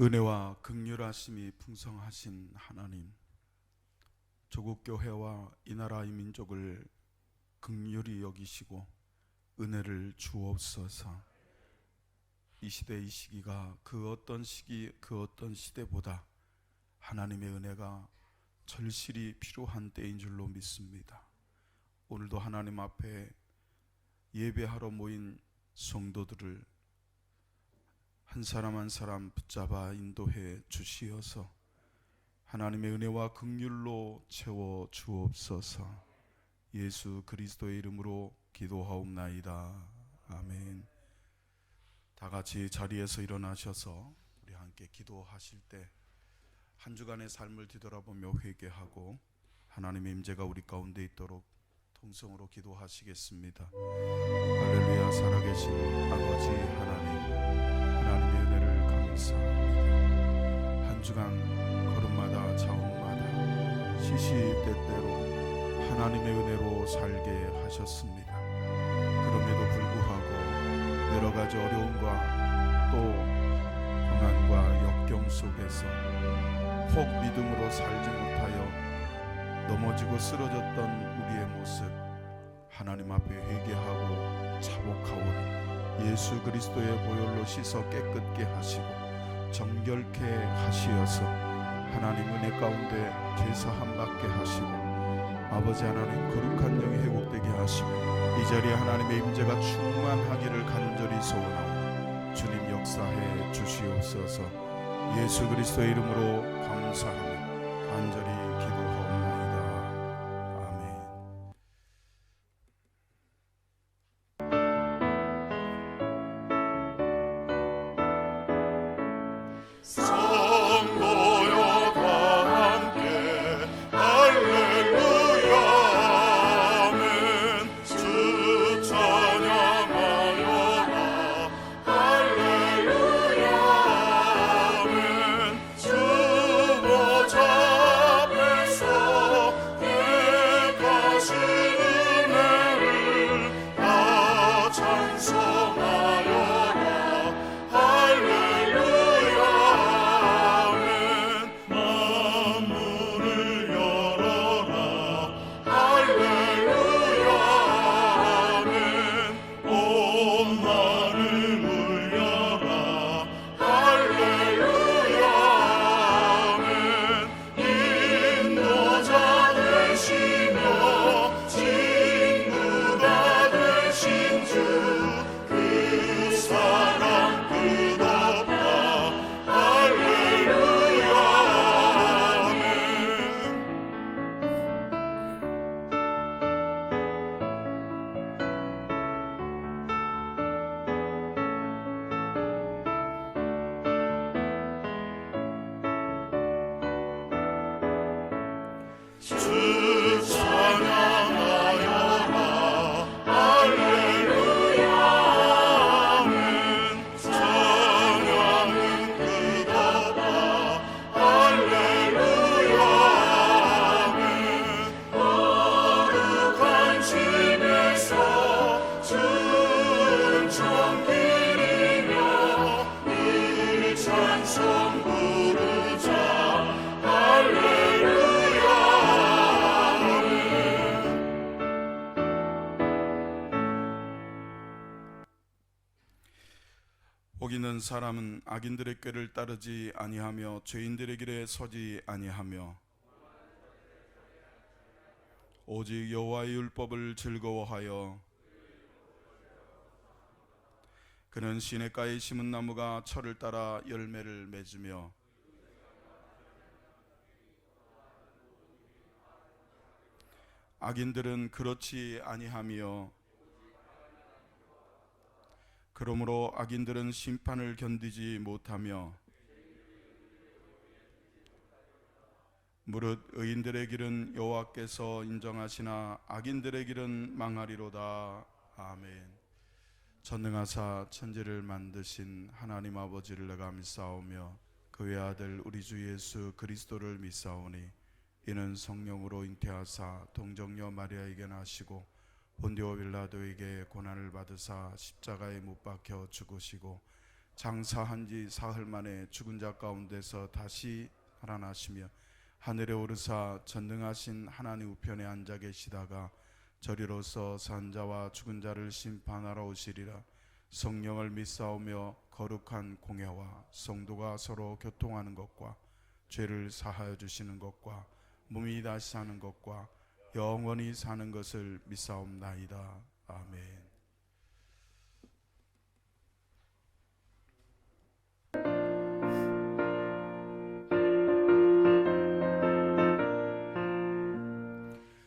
은혜와 긍휼하심이 풍성하신 하나님, 조국 교회와 이 나라 이 민족을 긍휼히 여기시고 은혜를 주옵소서. 이 시대 이 시기가 그 어떤 시기 그 어떤 시대보다 하나님의 은혜가 절실히 필요한 때인 줄로 믿습니다. 오늘도 하나님 앞에 예배하러 모인 성도들을 한 사람 한 사람 붙잡아 인도해 주시어서 하나님의 은혜와 긍휼로 채워 주옵소서. 예수 그리스도의 이름으로 기도하옵나이다. 아멘. 다 같이 자리에서 일어나셔서 우리 함께 기도하실 때 한 주간의 삶을 뒤돌아보며 회개하고 하나님의 임재가 우리 가운데 있도록 통성으로 기도하시겠습니다. 할렐루야. 살아계신 아버지 하나님, 하나님의 은혜를 감사합니다. 한 주간 걸음마다 자옥마다 시시때때로 하나님의 은혜로 살게 하셨습니다. 그럼에도 불구하고 여러 가지 어려움과 또 고난과 역경 속에서 혹 믿음으로 살지 못하여 넘어지고 쓰러졌던 우리의 모습 하나님 앞에 회개하고 자복하오니 예수 그리스도의 보혈로 씻어 깨끗게 하시고 정결케 하시어서 하나님 은혜 가운데 죄사함 받게 하시고 아버지 하나님 거룩한 영이 회복되게 하시고 이 자리에 하나님의 임재가 충만하기를 간절히 소원하오니 주님 역사해 주시옵소서. 예수 그리스도의 이름으로 감사하며 간절히 기도하옵나이다. 아멘. 성도여 다 함께 할렐루야 아멘. 주 찬양하여라 할렐루야 아멘. 주 보좌 앞에서 택하신 은혜를 다 찬송하여라 할렐루야 아멘. 만물을 열어라 할렐루야 아멘. 온 나를 울려라 할렐루야 아멘. 인도자 되시며 친구가 되신 주 그 사랑 끝없다 할렐루야 아멘. 주 찬양하여라 할렐루야 아멘. 찬양은 끝없다 할렐루야 아멘. 거룩한 집에서 준청기리며 늘 찬송 부르자 할렐루야 아멘. 복 있는 사람은 악인들의 꾀를 따르지 아니하며 죄인들의 길에 서지 아니하며 오직 여호와의 율법을 즐거워하여 그는 시냇가에 심은 나무가 철을 따라 열매를 맺으며 악인들은 그렇지 아니하며 그러므로 악인들은 심판을 견디지 못하며 무릇 의인들의 길은 여호와께서 인정하시나 악인들의 길은 망하리로다. 아멘. 전능하사 천지를 만드신 하나님 아버지를 내가 믿사오며 그의 아들 우리 주 예수 그리스도를 믿사오니 이는 성령으로 잉태하사 동정녀 마리아에게 나시고 본디오 빌라도에게 고난을 받으사 십자가에 못 박혀 죽으시고 장사한 지 사흘 만에 죽은 자 가운데서 다시 살아나시며 하늘에 오르사 전능하신 하나님 우편에 앉아 계시다가 저리로서 산 자와 죽은 자를 심판하러 오시리라. 성령을 믿사오며 거룩한 공회와 성도가 서로 교통하는 것과 죄를 사하여 주시는 것과 몸이 다시 사는 것과 영원히 사는 것을 믿사옵나이다. 아멘.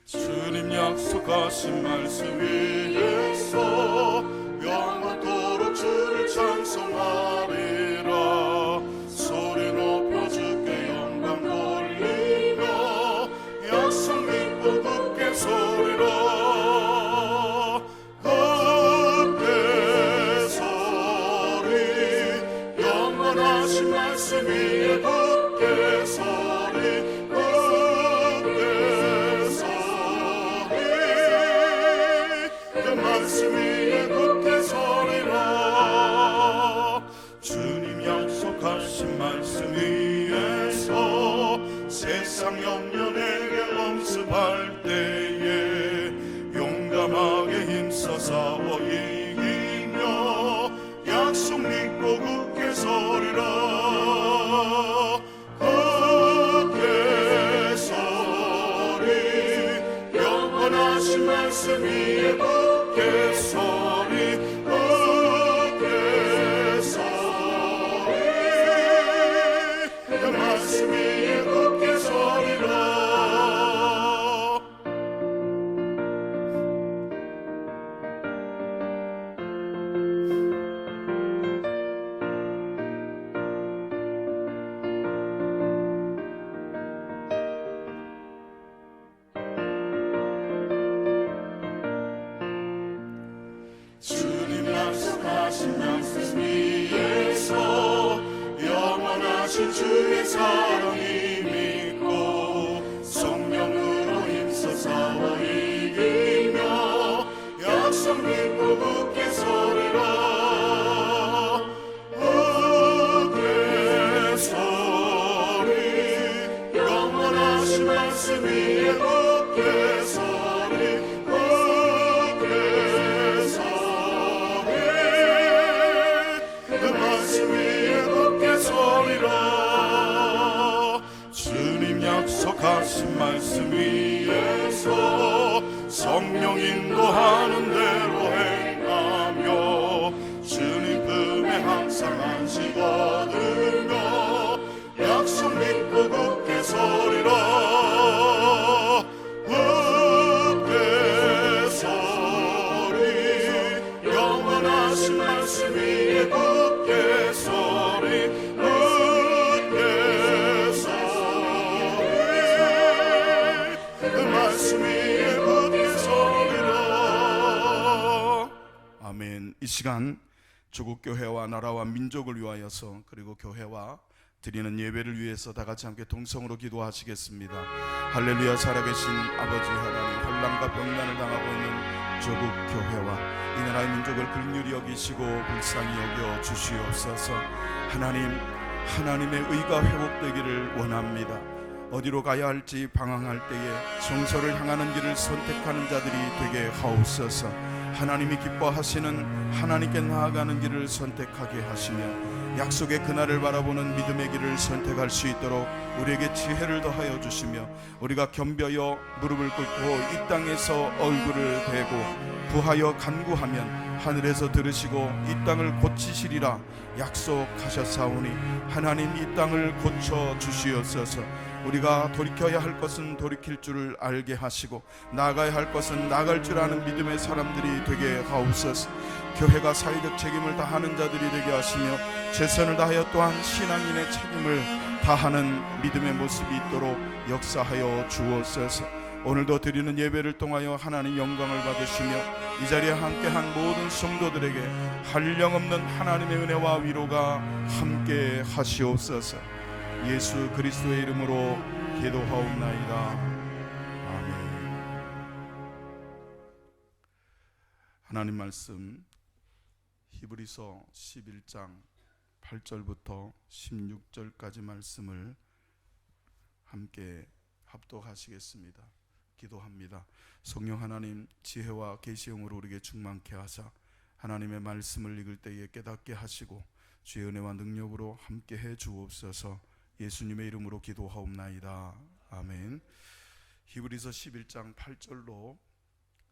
주님 약속하신 말씀 위에서 영원토록 주를 찬송하리라. 소리 높여 주께 영광 돌리며 약속 믿고 굳게 서리라. 굳게 서리 영원하신 말씀 위에 굳게 서리. 말씀 위에 굳게 서리라. 주님 약속하신 말씀 위에서 세상 염려 내게 엄습할 때에 용감하게 힘써 싸워 이기며 약속 믿고 굳게 서리라. 굳게 서리 영원하신 말씀 위에 굳게 서리. 굳게 서리 그 말씀 위에 굳게 서리라. 주님 약속하신 말씀 위에서 영원하신 주의 사랑이 믿고 성령으로 힘써 싸워 이기며 약속 믿고 굳게 서리라. 굳게 서리 영원하신 말씀 위에 굳게 서리. 주님 약속하신 말씀 위에서 성령 인도하는 대로 행하며 주님 품에 항상 안식 얻으며 약속 믿고 굳게 서리라. 굳게 서리 영원하신 말씀 위에 굳게 서리. 아멘. 이 시간 조국 교회와 나라와 민족을 위하여서 그리고 교회와 드리는 예배를 위해서 다 같이 함께 동성으로 기도하시겠습니다. 할렐루야. 살아계신 아버지 하나님, 환난과 병난을 당하고 있는 조국 교회와 이 나라의 민족을 긍휼히 여기시고 불쌍히 여겨 주시옵소서. 하나님의 의가 회복되기를 원합니다. 어디로 가야 할지 방황할 때에 성소를 향하는 길을 선택하는 자들이 되게 하옵소서. 하나님이 기뻐하시는 하나님께 나아가는 길을 선택하게 하시며 약속의 그날을 바라보는 믿음의 길을 선택할 수 있도록 우리에게 지혜를 더하여 주시며 우리가 겸벼여 무릎을 꿇고 이 땅에서 얼굴을 대고 부하여 간구하면 하늘에서 들으시고 이 땅을 고치시리라 약속하셨사오니 하나님 이 땅을 고쳐 주시옵소서. 우리가 돌이켜야 할 것은 돌이킬 줄을 알게 하시고 나가야 할 것은 나갈 줄 아는 믿음의 사람들이 되게 하옵소서. 교회가 사회적 책임을 다하는 자들이 되게 하시며 최선을 다하여 또한 신앙인의 책임을 다하는 믿음의 모습이 있도록 역사하여 주옵소서. 오늘도 드리는 예배를 통하여 하나님 영광을 받으시며 이 자리에 함께한 모든 성도들에게 한량없는 하나님의 은혜와 위로가 함께 하시옵소서. 예수 그리스도의 이름으로 기도하옵나이다. 아멘. 하나님 말씀 히브리서 11장 8절부터 16절까지 말씀을 함께 합독하시겠습니다. 기도합니다. 성령 하나님, 지혜와 계시형으로 우리에게 충만케 하사 하나님의 말씀을 읽을 때에 깨닫게 하시고 주의 은혜와 능력으로 함께 해 주옵소서. 예수님의 이름으로 기도하옵나이다. 아멘. 히브리서 11장 8절로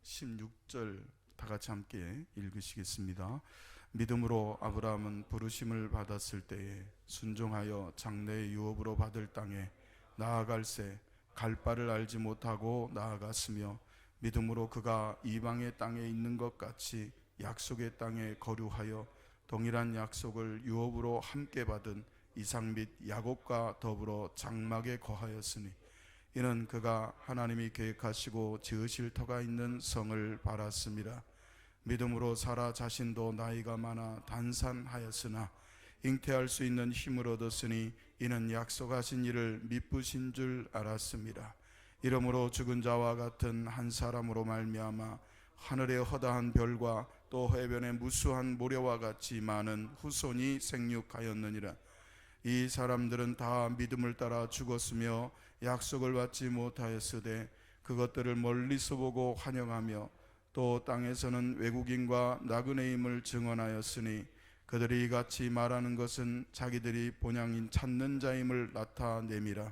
16절 다 같이 함께 읽으시겠습니다. 믿음으로 아브라함은 부르심을 받았을 때에 순종하여 장래의 유업으로 받을 땅에 나아갈새 갈 바를 알지 못하고 나아갔으며 믿음으로 그가 이방의 땅에 있는 것 같이 약속의 땅에 거류하여 동일한 약속을 유업으로 함께 받은 이삭 및 야곱과 더불어 장막에 거하였으니 이는 그가 하나님이 계획하시고 지으실 터가 있는 성을 바랐습니다. 믿음으로 사라 자신도 나이가 많아 단산하였으나 잉태할 수 있는 힘을 얻었으니 이는 약속하신 이를 미쁘신 줄 알았습니다. 이러므로 죽은 자와 같은 한 사람으로 말미암아 하늘의 허다한 별과 또 해변의 무수한 모래와 같이 많은 후손이 생육하였느니라. 이 사람들은 다 믿음을 따라 죽었으며 약속을 받지 못하였으되 그것들을 멀리서 보고 환영하며 또 땅에서는 외국인과 나그네임을 증언하였으니 그들이 이같이 말하는 것은 자기들이 본향인 찾는 자임을 나타내미라.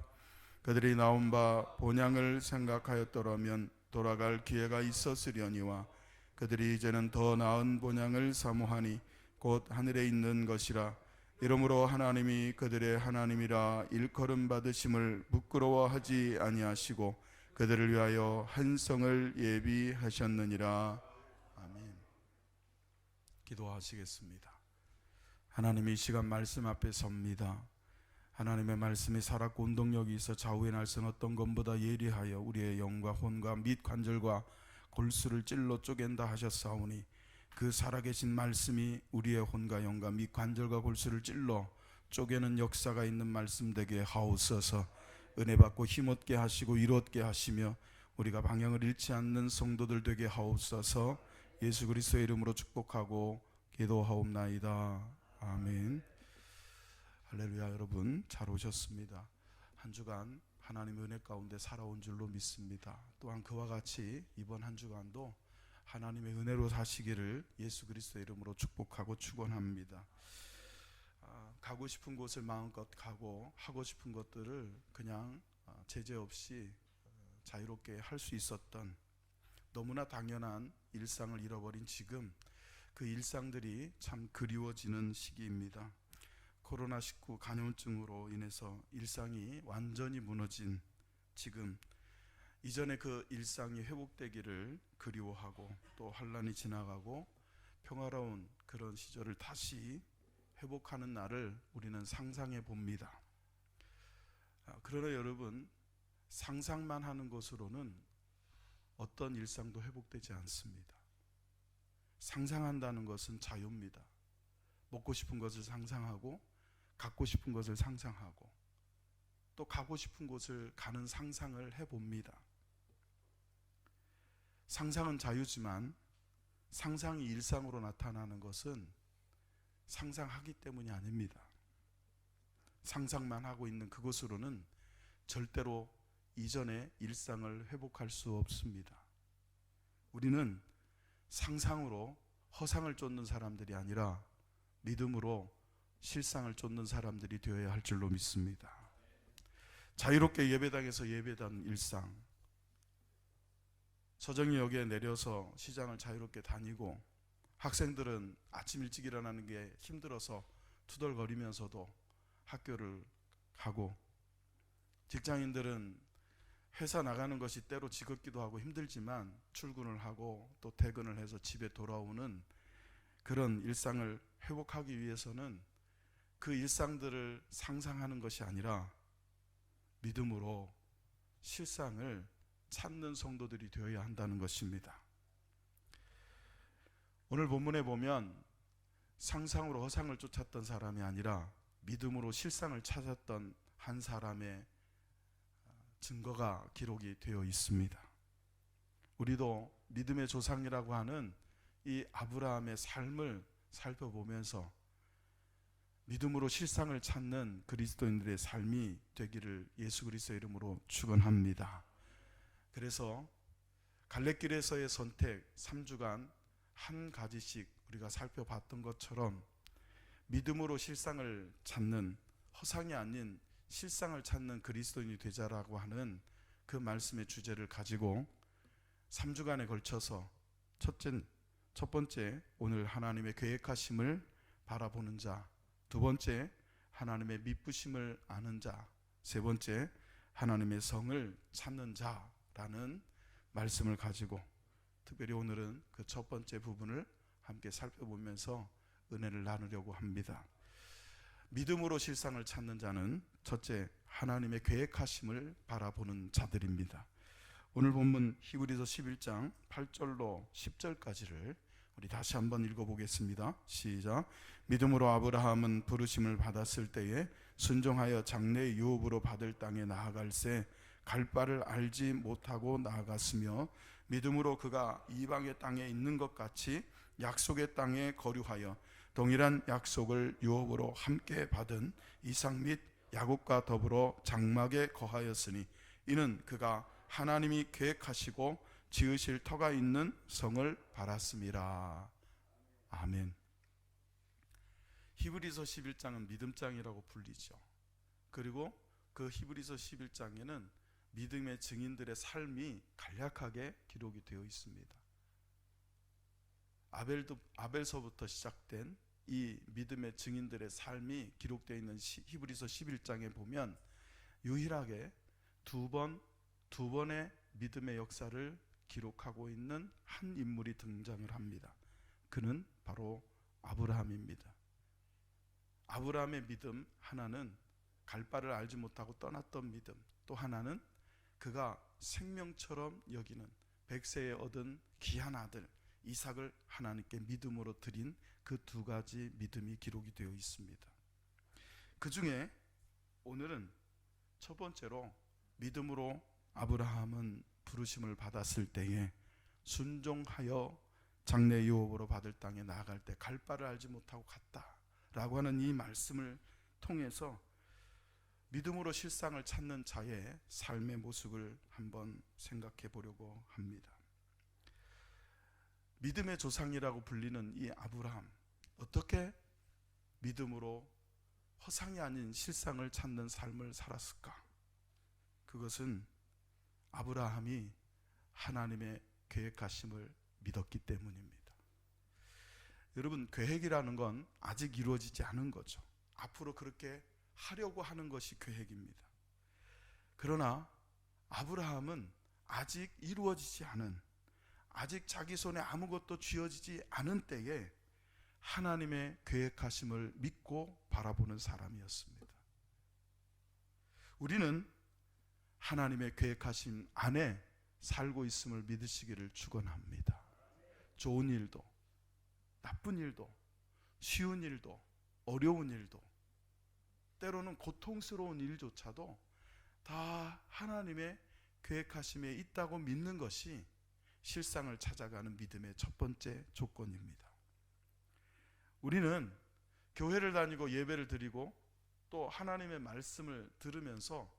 그들이 나온 바 본향을 생각하였더라면 돌아갈 기회가 있었으려니와 그들이 이제는 더 나은 본향을 사모하니 곧 하늘에 있는 것이라. 이러므로 하나님이 그들의 하나님이라 일컬음 받으심을 부끄러워하지 아니하시고 그들을 위하여 한 성을 예비하셨느니라. 아멘. 기도하시겠습니다. 하나님, 이 시간 말씀 앞에 섭니다. 하나님의 말씀이 살았고 운동력이 있어 좌우의 날선 어떤 것보다 예리하여 우리의 영과 혼과 및 관절과 골수를 찔러 쪼갠다 하셨사오니 그 살아계신 말씀이 우리의 혼과 영과 및 관절과 골수를 찔러 쪼개는 역사가 있는 말씀 되게 하옵소서. 은혜 받고 힘없게 하시고 이롭게 하시며 우리가 방향을 잃지 않는 성도들 되게 하옵소서. 예수 그리스도의 이름으로 축복하고 기도하옵나이다. 아멘. 할렐루야. 여러분 잘 오셨습니다. 한 주간 하나님의 은혜 가운데 살아온 줄로 믿습니다. 또한 그와 같이 이번 한 주간도 하나님의 은혜로 사시기를 예수 그리스도의 이름으로 축복하고 축원합니다. 가고 싶은 곳을 마음껏 가고 하고 싶은 것들을 그냥 제재 없이 자유롭게 할 수 있었던 너무나 당연한 일상을 잃어버린 지금 그 일상들이 참 그리워지는 시기입니다. 코로나19 감염증으로 인해서 일상이 완전히 무너진 지금 이전에 그 일상이 회복되기를 그리워하고 또 환란이 지나가고 평화로운 그런 시절을 다시 회복하는 날을 우리는 상상해 봅니다. 그러나 여러분, 상상만 하는 것으로는 어떤 일상도 회복되지 않습니다. 상상한다는 것은 자유입니다. 먹고 싶은 것을 상상하고 갖고 싶은 것을 상상하고 또 가고 싶은 곳을 가는 상상을 해봅니다. 상상은 자유지만 상상이 일상으로 나타나는 것은 상상하기 때문이 아닙니다. 상상만 하고 있는 그것으로는 절대로 이전의 일상을 회복할 수 없습니다. 우리는 상상으로 허상을 쫓는 사람들이 아니라 믿음으로 실상을 쫓는 사람들이 되어야 할 줄로 믿습니다. 자유롭게 예배당에서 예배당 일상, 서정리역에 내려서 시장을 자유롭게 다니고 학생들은 아침 일찍 일어나는 게 힘들어서 투덜거리면서도 학교를 가고 직장인들은 회사 나가는 것이 때로 지겹기도 하고 힘들지만 출근을 하고 또 퇴근을 해서 집에 돌아오는 그런 일상을 회복하기 위해서는 그 일상들을 상상하는 것이 아니라 믿음으로 실상을 찾는 성도들이 되어야 한다는 것입니다. 오늘 본문에 보면 상상으로 허상을 쫓았던 사람이 아니라 믿음으로 실상을 찾았던 한 사람의 증거가 기록이 되어 있습니다. 우리도 믿음의 조상이라고 하는 이 아브라함의 삶을 살펴보면서 믿음으로 실상을 찾는 그리스도인들의 삶이 되기를 예수 그리스도의 이름으로 축원합니다. 그래서 갈래길에서의 선택 3주간 한 가지씩 우리가 살펴봤던 것처럼 믿음으로 실상을 찾는, 허상이 아닌 실상을 찾는 그리스도인이 되자라고 하는 그 말씀의 주제를 가지고 3주간에 걸쳐서 첫 번째 오늘 하나님의 계획하심을 바라보는 자, 두 번째 하나님의 미쁘심을 아는 자, 세 번째 하나님의 성을 찾는 자라는 말씀을 가지고 특별히 오늘은 그 첫 번째 부분을 함께 살펴보면서 은혜를 나누려고 합니다. 믿음으로 실상을 찾는 자는 첫째 하나님의 계획하심을 바라보는 자들입니다. 오늘 본문 히브리서 11장 8절로 10절까지를 우리 다시 한번 읽어보겠습니다. 시작. 믿음으로 아브라함은 부르심을 받았을 때에 순종하여 장래의 유업으로 받을 땅에 나아갈새 갈 바를 알지 못하고 나아갔으며 믿음으로 그가 이방의 땅에 있는 것 같이 약속의 땅에 거류하여 동일한 약속을 유업으로 함께 받은 이삭 및 야곱과 더불어 장막에 거하였으니 이는 그가 하나님이 계획하시고 지으실 터가 있는 성을 바랐음이라. 아멘. 히브리서 11장은 믿음장이라고 불리죠. 그리고 그 히브리서 11장에는 믿음의 증인들의 삶이 간략하게 기록이 되어 있습니다. 아벨서부터 시작된 이 믿음의 증인들의 삶이 기록되어 있는 히브리서 11장에 보면 유일하게 두 번의 믿음의 역사를 기록하고 있는 한 인물이 등장을 합니다. 그는 바로 아브라함입니다. 아브라함의 믿음 하나는 갈 바를 알지 못하고 떠났던 믿음, 또 하나는 그가 생명처럼 여기는 100세에 얻은 귀한 아들 이삭을 하나님께 믿음으로 드린 그 두 가지 믿음이 기록이 되어 있습니다. 그 중에 오늘은 첫 번째로 믿음으로 아브라함은 부르심을 받았을 때에 순종하여 장래 유업으로 받을 땅에 나아갈 때 갈 바를 알지 못하고 갔다라고 하는 이 말씀을 통해서 믿음으로 실상을 찾는 자의 삶의 모습을 한번 생각해 보려고 합니다. 믿음의 조상이라고 불리는 이 아브라함, 어떻게 믿음으로 허상이 아닌 실상을 찾는 삶을 살았을까? 그것은 아브라함이 하나님의 계획하심을 믿었기 때문입니다. 여러분, 계획이라는 건 아직 이루어지지 않은 거죠. 앞으로 그렇게 하려고 하는 것이 계획입니다. 그러나 아브라함은 아직 이루어지지 않은, 아직 자기 손에 아무것도 쥐어지지 않은 때에 하나님의 계획하심을 믿고 바라보는 사람이었습니다. 우리는 하나님의 계획하심 안에 살고 있음을 믿으시기를 축원합니다. 좋은 일도, 나쁜 일도, 쉬운 일도, 어려운 일도, 때로는 고통스러운 일조차도 다 하나님의 계획하심에 있다고 믿는 것이 실상을 찾아가는 믿음의 첫 번째 조건입니다. 우리는 교회를 다니고 예배를 드리고 또 하나님의 말씀을 들으면서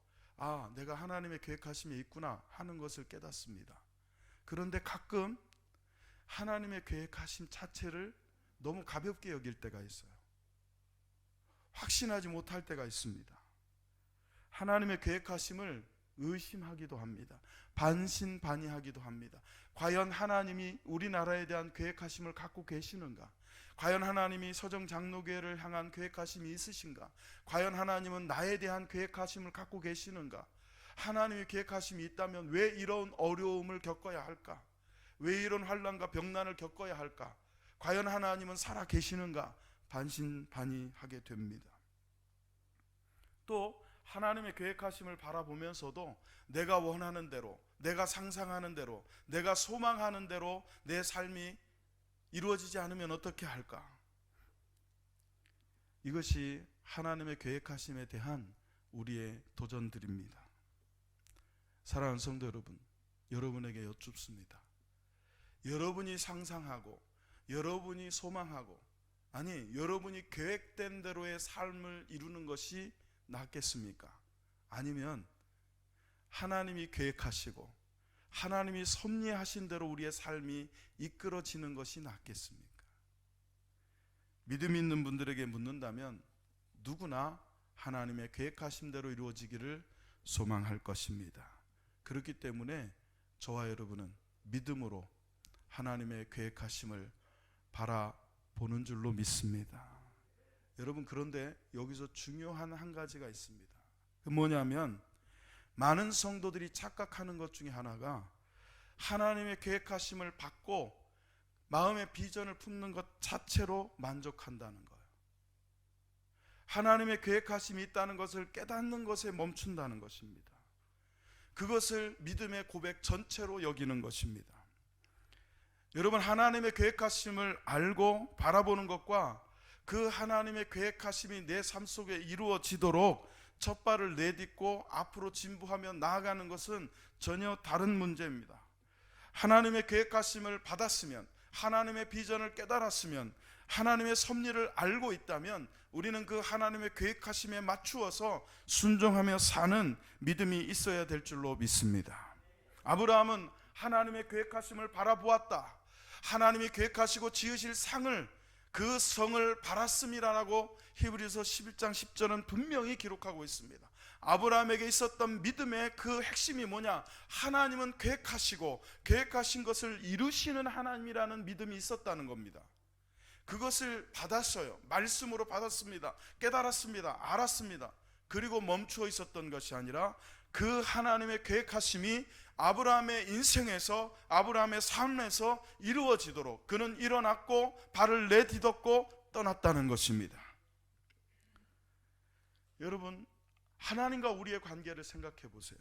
내가 하나님의 계획하심에 있구나 하는 것을 깨닫습니다. 그런데 가끔 하나님의 계획하심 자체를 너무 가볍게 여길 때가 있어요. 확신하지 못할 때가 있습니다. 하나님의 계획하심을 의심하기도 합니다. 반신반의하기도 합니다. 과연 하나님이 우리나라에 대한 계획하심을 갖고 계시는가? 과연 하나님이 서정장로교회를 향한 계획하심이 있으신가? 과연 하나님은 나에 대한 계획하심을 갖고 계시는가? 하나님의 계획하심이 있다면 왜 이런 어려움을 겪어야 할까? 왜 이런 환난과 병난을 겪어야 할까? 과연 하나님은 살아 계시는가? 반신반의하게 됩니다. 또 하나님의 계획하심을 바라보면서도 내가 원하는 대로, 내가 상상하는 대로, 내가 소망하는 대로 내 삶이 이루어지지 않으면 어떻게 할까? 이것이 하나님의 계획하심에 대한 우리의 도전들입니다. 사랑하는 성도 여러분, 여러분에게 여쭙습니다. 여러분이 상상하고 여러분이 소망하고 아니, 여러분이 계획된 대로의 삶을 이루는 것이 낫겠습니까? 아니면 하나님이 계획하시고 하나님이 섭리하신 대로 우리의 삶이 이끌어지는 것이 낫겠습니까? 믿음 있는 분들에게 묻는다면 누구나 하나님의 계획하신 대로 이루어지기를 소망할 것입니다. 그렇기 때문에 저와 여러분은 믿음으로 하나님의 계획하심을 바라보는 줄로 믿습니다. 여러분, 그런데 여기서 중요한 한 가지가 있습니다. 그 뭐냐면, 많은 성도들이 착각하는 것 중에 하나가 하나님의 계획하심을 받고 마음의 비전을 품는 것 자체로 만족한다는 거예요. 하나님의 계획하심이 있다는 것을 깨닫는 것에 멈춘다는 것입니다. 그것을 믿음의 고백 전체로 여기는 것입니다. 여러분, 하나님의 계획하심을 알고 바라보는 것과 그 하나님의 계획하심이 내 삶 속에 이루어지도록 첫 발을 내딛고 앞으로 진부하며 나아가는 것은 전혀 다른 문제입니다. 하나님의 계획하심을 받았으면, 하나님의 비전을 깨달았으면, 하나님의 섭리를 알고 있다면 우리는 그 하나님의 계획하심에 맞추어서 순종하며 사는 믿음이 있어야 될 줄로 믿습니다. 아브라함은 하나님의 계획하심을 바라보았다. 하나님이 계획하시고 지으실 상을, 그 성을 바랐음이라고 히브리서 11장 10절은 분명히 기록하고 있습니다. 아브라함에게 있었던 믿음의 그 핵심이 뭐냐? 하나님은 계획하시고 계획하신 것을 이루시는 하나님이라는 믿음이 있었다는 겁니다. 그것을 받았어요. 말씀으로 받았습니다. 깨달았습니다. 알았습니다. 그리고 멈추어 있었던 것이 아니라 그 하나님의 계획하심이 아브라함의 인생에서, 아브라함의 삶에서 이루어지도록 그는 일어났고 발을 내딛었고 떠났다는 것입니다. 여러분, 하나님과 우리의 관계를 생각해 보세요.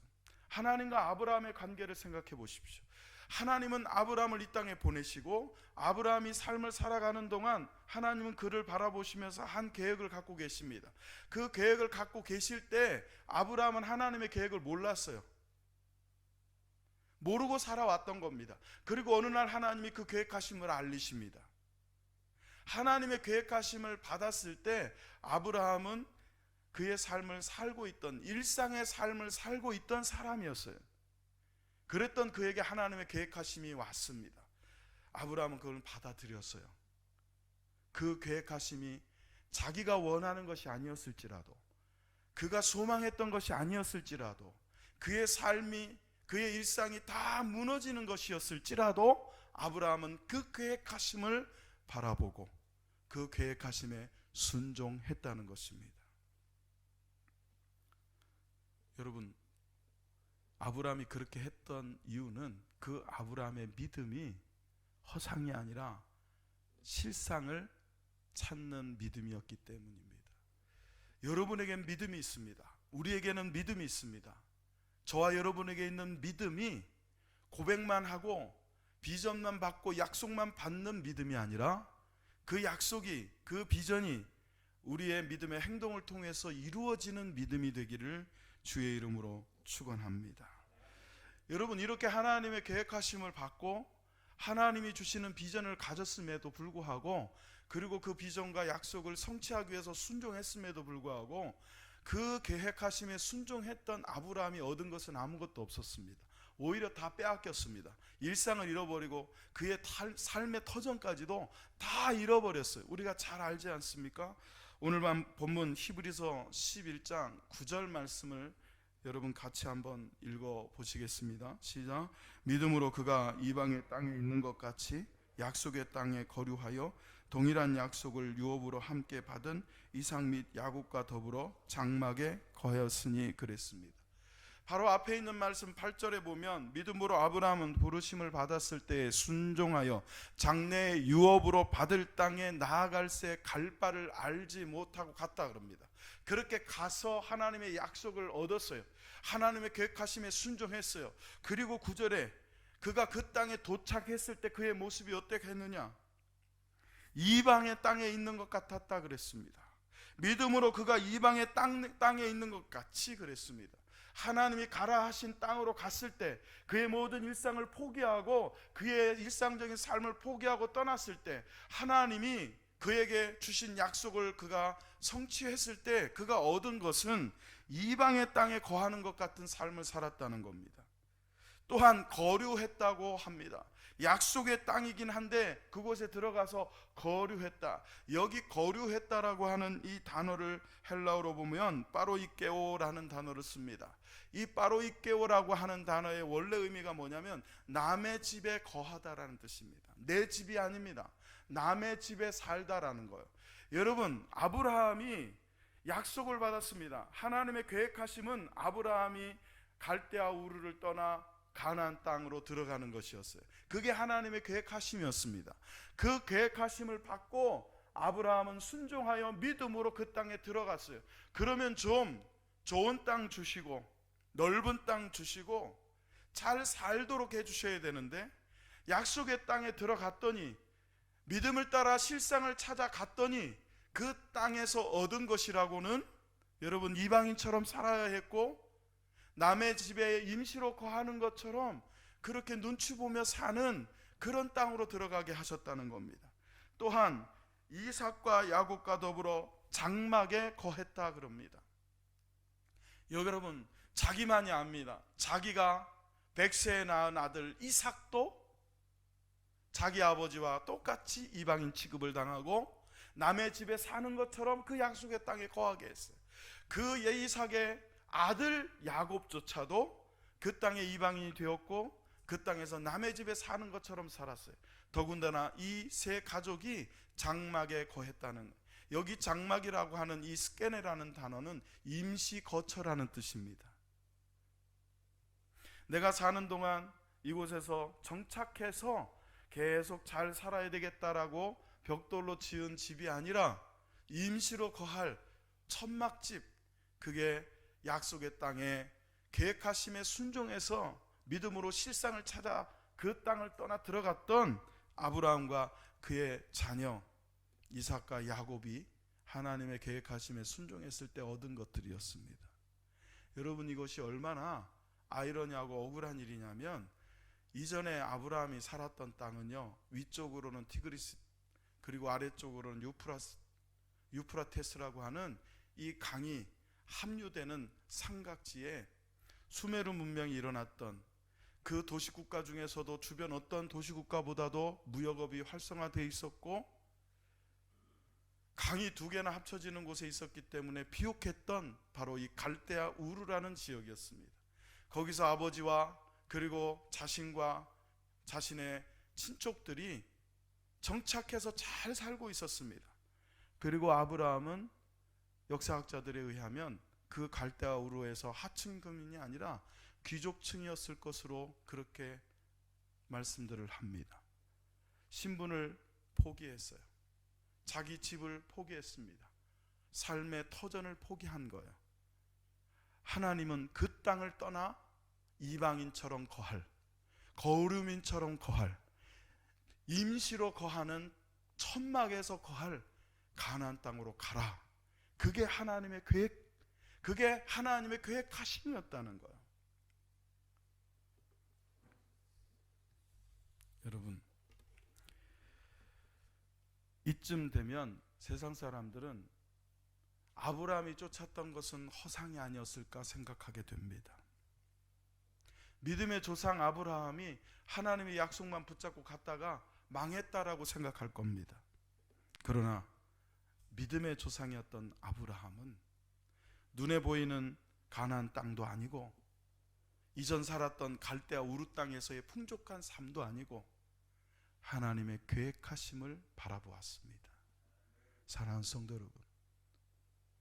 하나님과 아브라함의 관계를 생각해 보십시오. 하나님은 아브라함을 이 땅에 보내시고 아브라함이 삶을 살아가는 동안 하나님은 그를 바라보시면서 한 계획을 갖고 계십니다. 그 계획을 갖고 계실 때 아브라함은 하나님의 계획을 몰랐어요. 모르고 살아왔던 겁니다. 그리고 어느 날 하나님이 그 계획하심을 알리십니다. 하나님의 계획하심을 받았을 때 아브라함은 그의 삶을 살고 있던, 일상의 삶을 살고 있던 사람이었어요. 그랬던 그에게 하나님의 계획하심이 왔습니다. 아브라함은 그걸 받아들였어요. 그 계획하심이 자기가 원하는 것이 아니었을지라도, 그가 소망했던 것이 아니었을지라도, 그의 삶이, 그의 일상이 다 무너지는 것이었을지라도 아브라함은 그 계획하심을 바라보고 그 계획하심에 순종했다는 것입니다. 여러분, 아브라함이 그렇게 했던 이유는 그 아브라함의 믿음이 허상이 아니라 실상을 찾는 믿음이었기 때문입니다. 여러분에겐 믿음이 있습니다. 우리에게는 믿음이 있습니다. 저와 여러분에게 있는 믿음이 고백만 하고 비전만 받고 약속만 받는 믿음이 아니라 그 약속이, 그 비전이 우리의 믿음의 행동을 통해서 이루어지는 믿음이 되기를 주의 이름으로 축원합니다. 여러분, 이렇게 하나님의 계획하심을 받고 하나님이 주시는 비전을 가졌음에도 불구하고, 그리고 그 비전과 약속을 성취하기 위해서 순종했음에도 불구하고 그 계획하심에 순종했던 아브라함이 얻은 것은 아무것도 없었습니다. 오히려 다 빼앗겼습니다. 일상을 잃어버리고 그의 삶의 터전까지도 다 잃어버렸어요. 우리가 잘 알지 않습니까? 오늘 밤 본문 히브리서 11장 9절 말씀을 여러분 같이 한번 읽어보시겠습니다. 시작. 믿음으로 그가 이방의 땅에 있는 것 같이 약속의 땅에 거류하여 동일한 약속을 유업으로 함께 받은 이삭 및 야곱과 더불어 장막에 거하였으니 그랬습니다. 바로 앞에 있는 말씀 8절에 보면 믿음으로 아브라함은 부르심을 받았을 때에 순종하여 장래의 유업으로 받을 땅에 나아갈새 갈 바를 알지 못하고 갔다 그럽니다. 그렇게 가서 하나님의 약속을 얻었어요. 하나님의 계획하심에 순종했어요. 그리고 9절에 그가 그 땅에 도착했을 때 그의 모습이 어땠느냐? 이방의 땅에 있는 것 같았다 그랬습니다. 믿음으로 그가 이방의 땅에 있는 것 같이 그랬습니다. 하나님이 가라 하신 땅으로 갔을 때 그의 모든 일상을 포기하고 그의 일상적인 삶을 포기하고 떠났을 때 하나님이 그에게 주신 약속을 그가 성취했을 때 그가 얻은 것은 이방의 땅에 거하는 것 같은 삶을 살았다는 겁니다. 또한 거류했다고 합니다. 약속의 땅이긴 한데 그곳에 들어가서 거류했다. 여기 거류했다라고 하는 이 단어를 헬라어로 보면 빠로이케오라는 단어를 씁니다. 이 빠로이케오라고 하는 단어의 원래 의미가 뭐냐면 남의 집에 거하다라는 뜻입니다. 내 집이 아닙니다. 남의 집에 살다라는 거예요. 여러분, 아브라함이 약속을 받았습니다. 하나님의 계획하심은 아브라함이 갈대아 우르를 떠나 가나안 땅으로 들어가는 것이었어요. 그게 하나님의 계획하심이었습니다. 그 계획하심을 받고 아브라함은 순종하여 믿음으로 그 땅에 들어갔어요. 그러면 좀 좋은 땅 주시고 넓은 땅 주시고 잘 살도록 해주셔야 되는데, 약속의 땅에 들어갔더니 믿음을 따라 실상을 찾아갔더니 그 땅에서 얻은 것이라고는 여러분 이방인처럼 살아야 했고 남의 집에 임시로 거하는 것처럼 그렇게 눈치 보며 사는 그런 땅으로 들어가게 하셨다는 겁니다. 또한 이삭과 야곱과 더불어 장막에 거했다 그럽니다. 여러분, 자기만이 압니다. 자기가 100세에 낳은 아들 이삭도 자기 아버지와 똑같이 이방인 취급을 당하고 남의 집에 사는 것처럼 그 약속의 땅에 거하게 했어요. 그 이삭의 아들 야곱조차도 그 땅에 이방인이 되었고 그 땅에서 남의 집에 사는 것처럼 살았어요. 더군다나 이 세 가족이 장막에 거했다는, 여기 장막이라고 하는 이 스케네라는 단어는 임시 거처라는 뜻입니다. 내가 사는 동안 이곳에서 정착해서 계속 잘 살아야 되겠다라고 벽돌로 지은 집이 아니라 임시로 거할 천막집, 그게 약속의 땅에 계획하심에 순종해서 믿음으로 실상을 찾아 그 땅을 떠나 들어갔던 아브라함과 그의 자녀 이삭과 야곱이 하나님의 계획하심에 순종했을 때 얻은 것들이었습니다. 여러분, 이것이 얼마나 아이러니하고 억울한 일이냐면, 이전에 아브라함이 살았던 땅은요, 위쪽으로는 티그리스 그리고 아래쪽으로는 유프라테스라고 하는 이 강이 합류되는 삼각지에 수메르 문명이 일어났던 그 도시국가 중에서도 주변 어떤 도시국가보다도 무역업이 활성화되어 있었고 강이 두 개나 합쳐지는 곳에 있었기 때문에 비옥했던 바로 이 갈대아 우르라는 지역이었습니다. 거기서 아버지와 그리고 자신과 자신의 친족들이 정착해서 잘 살고 있었습니다. 그리고 아브라함은 역사학자들에 의하면 그 갈대아 우르에서 하층민이 아니라 귀족층이었을 것으로 그렇게 말씀들을 합니다. 신분을 포기했어요. 자기 집을 포기했습니다. 삶의 터전을 포기한 거예요. 하나님은 그 땅을 떠나 이방인처럼 거할, 거류민처럼 거할, 임시로 거하는 천막에서 거할 가나안 땅으로 가라. 그게 하나님의 계획, 그게 하나님의 계획하심이었다는 거예요. 여러분, 이쯤 되면 세상 사람들은 아브라함이 쫓았던 것은 허상이 아니었을까 생각하게 됩니다. 믿음의 조상 아브라함이 하나님의 약속만 붙잡고 갔다가 망했다라고 생각할 겁니다. 그러나 믿음의 조상이었던 아브라함은 눈에 보이는 가나안 땅도 아니고 이전 살았던 갈대아 우르 땅에서의 풍족한 삶도 아니고 하나님의 계획하심을 바라보았습니다. 사랑하는 성도 여러분,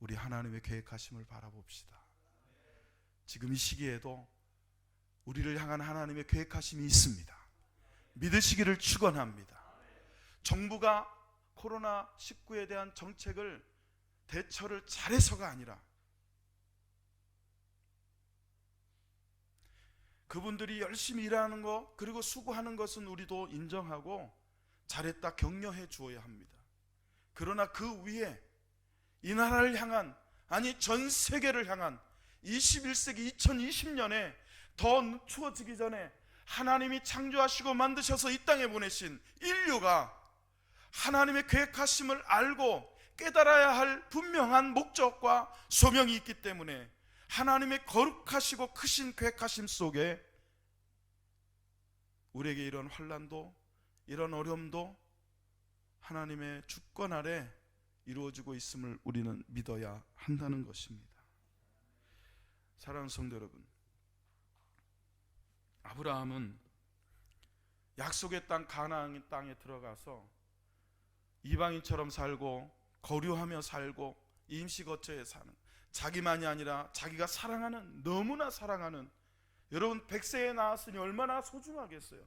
우리 하나님의 계획하심을 바라봅시다. 지금 이 시기에도 우리를 향한 하나님의 계획하심이 있습니다. 믿으시기를 축원합니다. 정부가 코로나19에 대한 정책을 대처를 잘해서가 아니라 그분들이 열심히 일하는 것 그리고 수고하는 것은 우리도 인정하고 잘했다 격려해 주어야 합니다. 그러나 그 위에 이 나라를 향한, 아니 전 세계를 향한 21세기 2020년에 더 추워지기 전에 하나님이 창조하시고 만드셔서 이 땅에 보내신 인류가 하나님의 계획하심을 알고 깨달아야 할 분명한 목적과 소명이 있기 때문에 하나님의 거룩하시고 크신 계획하심 속에 우리에게 이런 환난도 이런 어려움도 하나님의 주권 아래 이루어지고 있음을 우리는 믿어야 한다는 것입니다. 사랑하는 성도 여러분, 아브라함은 약속의 땅 가나안 땅에 들어가서 이방인처럼 살고 거류하며 살고 임시거처에 사는, 자기만이 아니라 자기가 사랑하는, 너무나 사랑하는, 여러분 100세에 낳았으니 얼마나 소중하겠어요.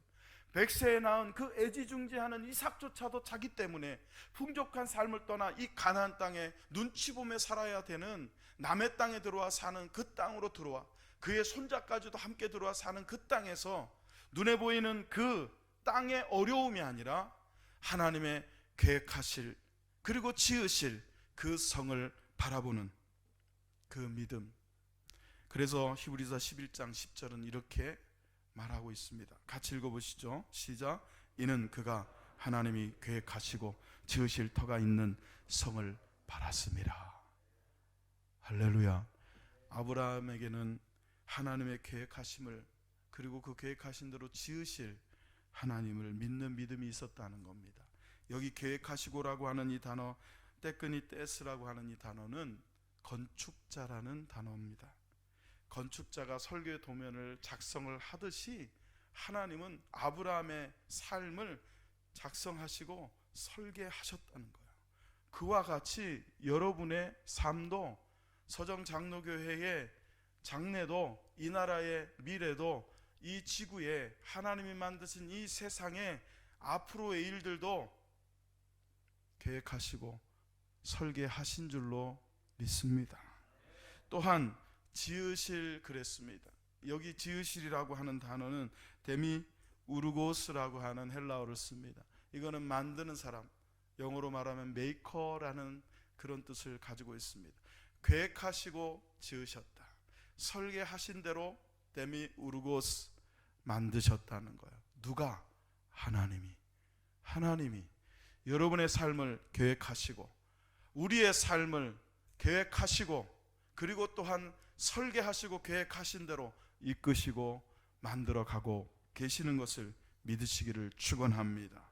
100세에 낳은 그 애지중지하는 이삭조차도 자기 때문에 풍족한 삶을 떠나 이 가나안 땅에 눈치 보며 살아야 되는, 남의 땅에 들어와 사는 그 땅으로 들어와 그의 손자까지도 함께 들어와 사는 그 땅에서 눈에 보이는 그 땅의 어려움이 아니라 하나님의 계획하실 그리고 지으실 그 성을 바라보는 그 믿음. 그래서 히브리서 11장 10절은 이렇게 말하고 있습니다. 같이 읽어보시죠. 시작. 이는 그가 하나님이 계획하시고 지으실 터가 있는 성을 바랐습니다. 할렐루야. 아브라함에게는 하나님의 계획하심을, 그리고 그 계획하신 대로 지으실 하나님을 믿는 믿음이 있었다는 겁니다. 여기 계획하시고라고 하는 이 단어, 때끈이 떼스라고 하는 이 단어는 건축자라는 단어입니다. 건축자가 설계 도면을 작성을 하듯이 하나님은 아브라함의 삶을 작성하시고 설계하셨다는 거예요. 그와 같이 여러분의 삶도, 서정 장로교회의 장래도, 이 나라의 미래도, 이 지구에 하나님이 만드신 이 세상의 앞으로의 일들도 계획하시고 설계하신 줄로 믿습니다. 또한 지으실 그랬습니다. 여기 지으실이라고 하는 단어는 데미 우르고스라고 하는 헬라어를 씁니다. 이거는 만드는 사람, 영어로 말하면 메이커라는 그런 뜻을 가지고 있습니다. 계획하시고 지으셨다, 설계하신 대로 데미 우르고스 만드셨다는 거예요. 누가? 하나님이 여러분의 삶을 계획하시고 우리의 삶을 계획하시고 그리고 또한 설계하시고 계획하신 대로 이끄시고 만들어가고 계시는 것을 믿으시기를 축원합니다.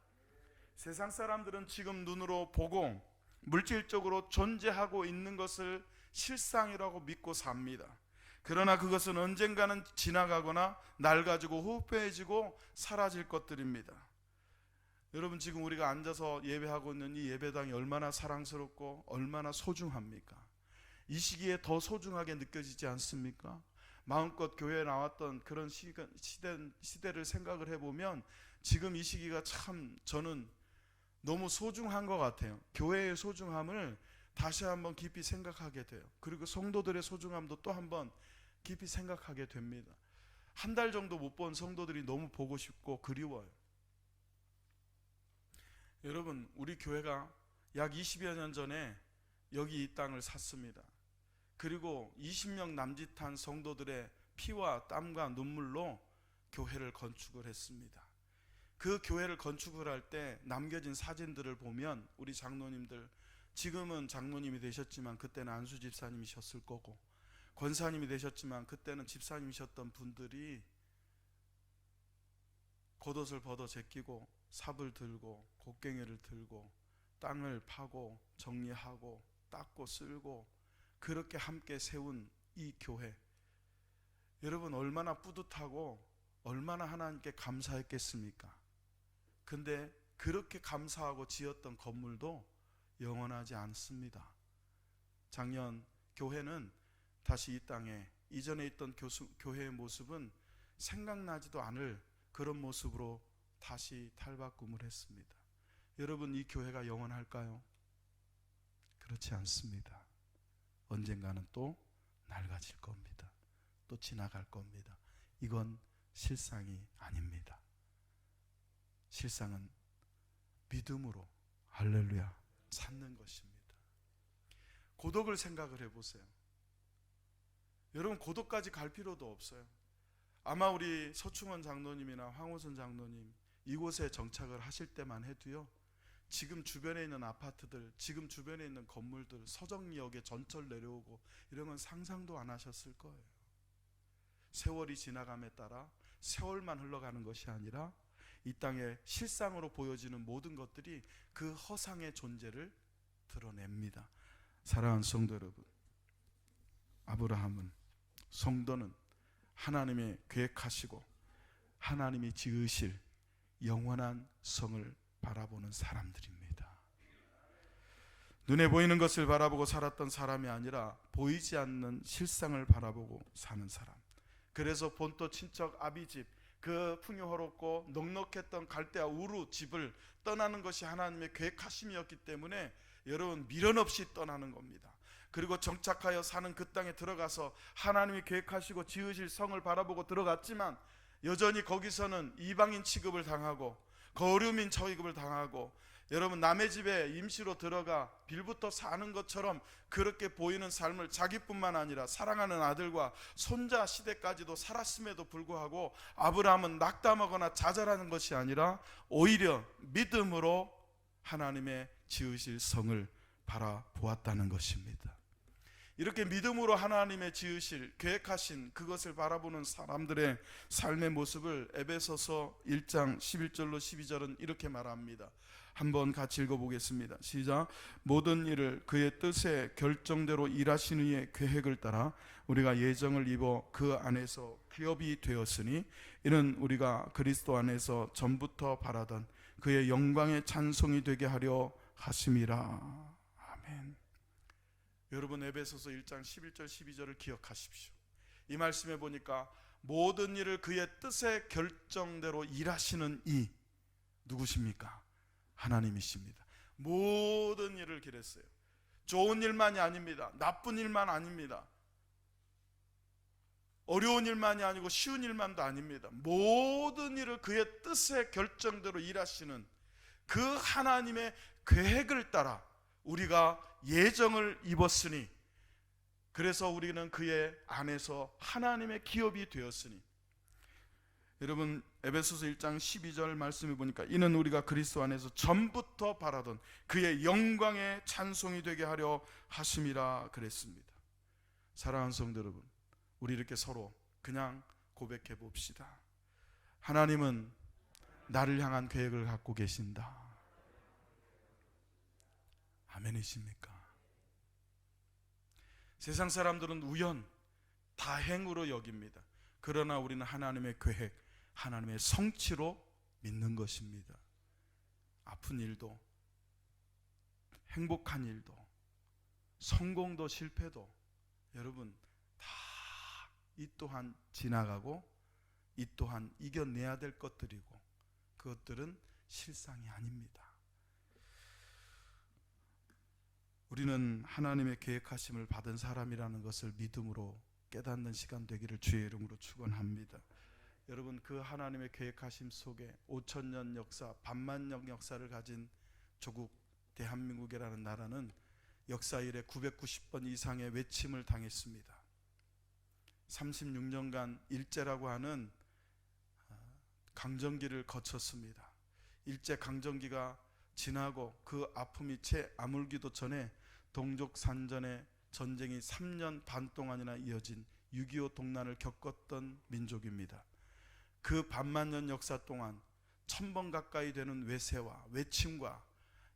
세상 사람들은 지금 눈으로 보고 물질적으로 존재하고 있는 것을 실상이라고 믿고 삽니다. 그러나 그것은 언젠가는 지나가거나 낡아지고 후패해지고 사라질 것들입니다. 여러분, 지금 우리가 앉아서 예배하고 있는 이 예배당이 얼마나 사랑스럽고 얼마나 소중합니까? 이 시기에 더 소중하게 느껴지지 않습니까? 마음껏 교회에 나왔던 그런 시대를 생각을 해보면 지금 이 시기가 참 저는 너무 소중한 것 같아요. 교회의 소중함을 다시 한번 깊이 생각하게 돼요. 그리고 성도들의 소중함도 또 한번 깊이 생각하게 됩니다. 한 달 정도 못 본 성도들이 너무 보고 싶고 그리워요. 여러분, 우리 교회가 약 20여 년 전에 여기 이 땅을 샀습니다. 그리고 20명 남짓한 성도들의 피와 땀과 눈물로 교회를 건축을 했습니다. 그 교회를 건축을 할 때 남겨진 사진들을 보면 우리 장로님들, 지금은 장로님이 되셨지만 그때는 안수 집사님이셨을 거고, 권사님이 되셨지만 그때는 집사님이셨던 분들이 겉옷을 벗어 제끼고 삽을 들고 곡괭이를 들고 땅을 파고 정리하고 닦고 쓸고 그렇게 함께 세운 이 교회, 여러분 얼마나 뿌듯하고 얼마나 하나님께 감사했겠습니까? 근데 그렇게 감사하고 지었던 건물도 영원하지 않습니다. 작년 교회는 다시 이 땅에 이전에 있던 교회의 모습은 생각나지도 않을 그런 모습으로 다시 탈바꿈을 했습니다. 여러분, 이 교회가 영원할까요? 그렇지 않습니다. 언젠가는 또 낡아질 겁니다. 또 지나갈 겁니다. 이건 실상이 아닙니다. 실상은 믿음으로, 할렐루야, 찾는 것입니다. 고독을 생각을 해보세요. 여러분, 고독까지 갈 필요도 없어요. 아마 우리 서충원 장로님이나 황호선 장로님 이곳에 정착을 하실 때만 해도요, 지금 주변에 있는 아파트들, 지금 주변에 있는 건물들, 서정리역에 전철 내려오고 이런 건 상상도 안 하셨을 거예요. 세월이 지나감에 따라 세월만 흘러가는 것이 아니라 이 땅에 실상으로 보여지는 모든 것들이 그 허상의 존재를 드러냅니다. 사랑하는 성도 여러분, 아브라함은, 성도는 하나님의 계획하시고 하나님이 지으실 영원한 성을 바라보는 사람들입니다. 눈에 보이는 것을 바라보고 살았던 사람이 아니라 보이지 않는 실상을 바라보고 사는 사람. 그래서 본토 친척 아비집, 그 풍요롭고 넉넉했던 갈대아 우루 집을 떠나는 것이 하나님의 계획하심이었기 때문에 여러분, 미련 없이 떠나는 겁니다. 그리고 정착하여 사는 그 땅에 들어가서 하나님이 계획하시고 지으실 성을 바라보고 들어갔지만 여전히 거기서는 이방인 취급을 당하고 거류민 취급을 당하고, 여러분, 남의 집에 임시로 들어가 빌부터 사는 것처럼 그렇게 보이는 삶을 자기뿐만 아니라 사랑하는 아들과 손자 시대까지도 살았음에도 불구하고 아브라함은 낙담하거나 좌절하는 것이 아니라 오히려 믿음으로 하나님의 지으실 성을 바라보았다는 것입니다. 이렇게 믿음으로 하나님의 지으실 계획하신 그것을 바라보는 사람들의 삶의 모습을 에베소서 1장 11절로 12절은 이렇게 말합니다. 한번 같이 읽어보겠습니다. 시작. 모든 일을 그의 뜻의 결정대로 일하시는 이의 계획을 따라 우리가 예정을 입어 그 안에서 기업이 되었으니 이는 우리가 그리스도 안에서 전부터 바라던 그의 영광의 찬송이 되게 하려 하심이라. 아멘. 여러분, 에베소서 1장 11절 12절을 기억하십시오. 이 말씀에 보니까 모든 일을 그의 뜻의 결정대로 일하시는 이 누구십니까? 하나님이십니다. 모든 일을 기랬어요. 좋은 일만이 아닙니다. 나쁜 일만 아닙니다. 어려운 일만이 아니고 쉬운 일만도 아닙니다. 모든 일을 그의 뜻의 결정대로 일하시는 그 하나님의 계획을 따라 우리가 예정을 입었으니, 그래서 우리는 그의 안에서 하나님의 기업이 되었으니. 여러분, 에베소서 1장 12절 말씀을 보니까 이는 우리가 그리스도 안에서 전부터 바라던 그의 영광의 찬송이 되게 하려 하심이라 그랬습니다. 사랑하는 성도 여러분, 우리 이렇게 서로 그냥 고백해 봅시다. 하나님은 나를 향한 계획을 갖고 계신다. 아멘이십니까? 세상 사람들은 우연, 다행으로 여깁니다. 그러나 우리는 하나님의 계획, 하나님의 성취로 믿는 것입니다. 아픈 일도, 행복한 일도, 성공도 실패도 여러분 다 이 또한 지나가고 이 또한 이겨내야 될 것들이고 그것들은 실상이 아닙니다. 우리는 하나님의 계획하심을 받은 사람이라는 것을 믿음으로 깨닫는 시간 되기를 주의 이름으로 축원합니다. 여러분, 그 하나님의 계획하심 속에 5,000년 역사, 반만년 역사를 가진 조국 대한민국이라는 나라는 역사 이래 990번 이상의 외침을 당했습니다. 36년간 일제라고 하는 강점기를 거쳤습니다. 일제 강점기가 지나고 그 아픔이 채 아물기도 전에 동족산전의 전쟁이 3년 반 동안이나 이어진 6.25 동란을 겪었던 민족입니다. 그 반만년 역사 동안 1000번 가까이 되는 외세와 외침과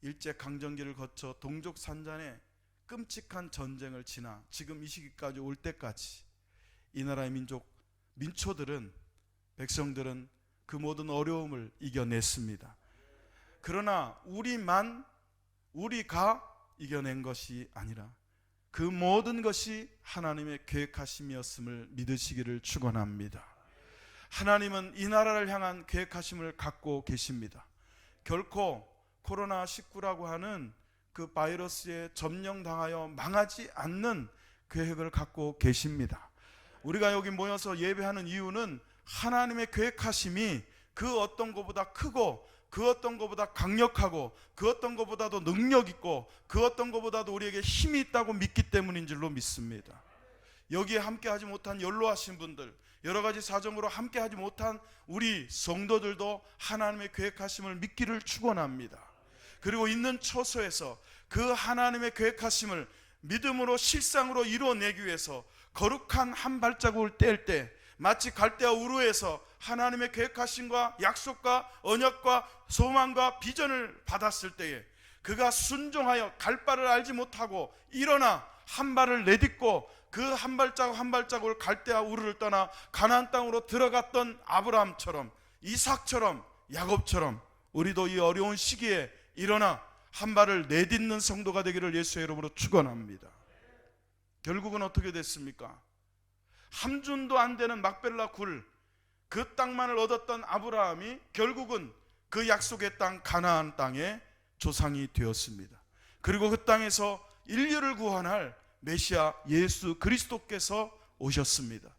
일제 강점기를 거쳐 동족산전의 끔찍한 전쟁을 지나 지금 이 시기까지 올 때까지 이 나라의 민초들은, 백성들은 그 모든 어려움을 이겨냈습니다. 그러나 우리가 이겨낸 것이 아니라 그 모든 것이 하나님의 계획하심이었음을 믿으시기를 축원합니다. 하나님은 이 나라를 향한 계획하심을 갖고 계십니다. 결코 코로나19라고 하는 그 바이러스에 점령당하여 망하지 않는 계획을 갖고 계십니다. 우리가 여기 모여서 예배하는 이유는 하나님의 계획하심이 그 어떤 것보다 크고 그 어떤 것보다 강력하고 그 어떤 것보다도 능력 있고 그 어떤 것보다도 우리에게 힘이 있다고 믿기 때문인 줄로 믿습니다. 여기에 함께하지 못한 연로하신 분들, 여러 가지 사정으로 함께하지 못한 우리 성도들도 하나님의 계획하심을 믿기를 축원합니다. 그리고 있는 처소에서 그 하나님의 계획하심을 믿음으로 실상으로 이루어내기 위해서 거룩한 한 발자국을 뗄 때 마치 갈대아 우르에서 하나님의 계획하심과 약속과 언약과 소망과 비전을 받았을 때에 그가 순종하여 갈 바를 알지 못하고 일어나 한 발을 내딛고 그 한 발자국 한 발자국을 갈대아 우르를 떠나 가나안 땅으로 들어갔던 아브라함처럼, 이삭처럼, 야곱처럼 우리도 이 어려운 시기에 일어나 한 발을 내딛는 성도가 되기를 예수의 이름으로 축원합니다. 결국은 어떻게 됐습니까? 함준도 안 되는 막벨라 굴, 그 땅만을 얻었던 아브라함이 결국은 그 약속의 땅 가나안 땅의 조상이 되었습니다. 그리고 그 땅에서 인류를 구원할 메시아 예수 그리스도께서 오셨습니다.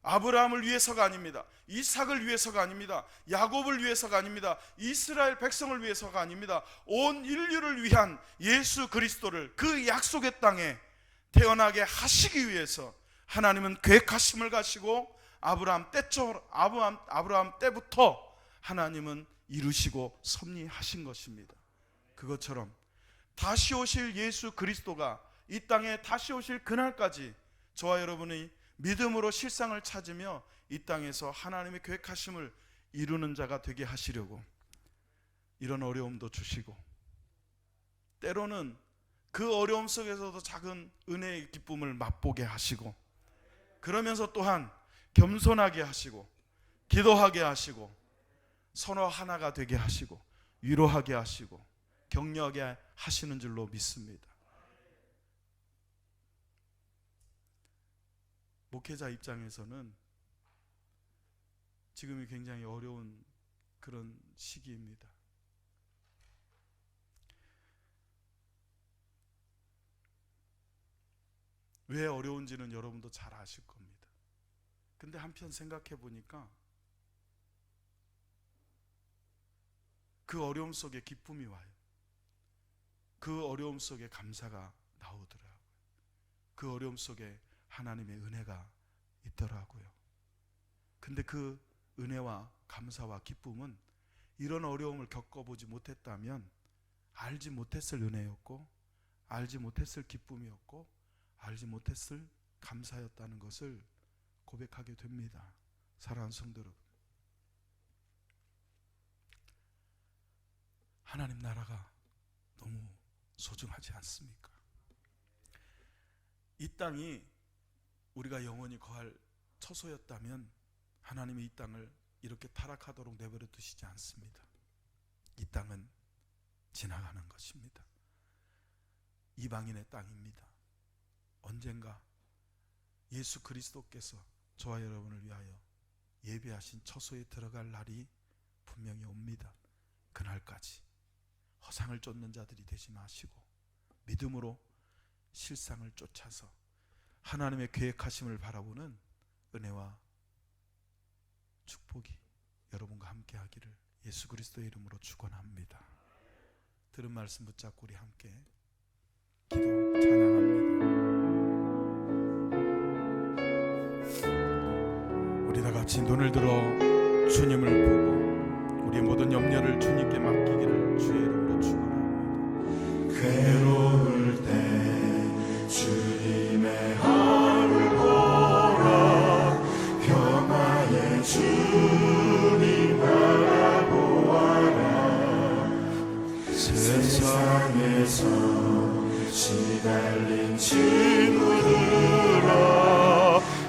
아브라함을 위해서가 아닙니다. 이삭을 위해서가 아닙니다. 야곱을 위해서가 아닙니다. 이스라엘 백성을 위해서가 아닙니다. 온 인류를 위한 예수 그리스도를 그 약속의 땅에 태어나게 하시기 위해서 하나님은 계획하심을 가시고 아브라함 때부터 하나님은 이루시고 섭리하신 것입니다. 그것처럼 다시 오실 예수 그리스도가 이 땅에 다시 오실 그날까지 저와 여러분이 믿음으로 실상을 찾으며 이 땅에서 하나님의 계획하심을 이루는 자가 되게 하시려고 이런 어려움도 주시고, 때로는 그 어려움 속에서도 작은 은혜의 기쁨을 맛보게 하시고, 그러면서 또한 겸손하게 하시고 기도하게 하시고 서로 하나가 되게 하시고 위로하게 하시고 격려하게 하시는 줄로 믿습니다. 목회자 입장에서는 지금이 굉장히 어려운 그런 시기입니다. 왜 어려운지는 여러분도 잘 아실 겁니다. 근데 한편 생각해 보니까 그 어려움 속에 기쁨이 와요. 그 어려움 속에 감사가 나오더라고요. 그 어려움 속에 하나님의 은혜가 있더라고요. 근데 그 은혜와 감사와 기쁨은 이런 어려움을 겪어보지 못했다면 알지 못했을 은혜였고, 알지 못했을 기쁨이었고, 알지 못했을 감사였다는 것을 고백하게 됩니다. 사랑하는 성도 여러분, 하나님 나라가 너무 소중하지 않습니까? 이 땅이 우리가 영원히 거할 처소였다면 하나님이 이 땅을 이렇게 타락하도록 내버려 두시지 않습니다. 이 땅은 지나가는 것입니다. 이방인의 땅입니다. 언젠가 예수 그리스도께서 저와 여러분을 위하여 예비하신 처소에 들어갈 날이 분명히 옵니다. 그날까지 허상을 쫓는 자들이 되지 마시고 믿음으로 실상을 쫓아서 하나님의 계획하심을 바라보는 은혜와 축복이 여러분과 함께 하기를 예수 그리스도의 이름으로 축원합니다. 들은 말씀 붙잡고 우리 함께 기도 찬양합니다. 우리 다 같이 눈을 들어 주님을 보고 우리의 모든 염려를 주님께 맡기기를 주의 이름으로 축원합니다. 괴로울 때 주님의 얼굴 보라, 평화의 주님 바라보아라. 세상에서 시달린 친구들아,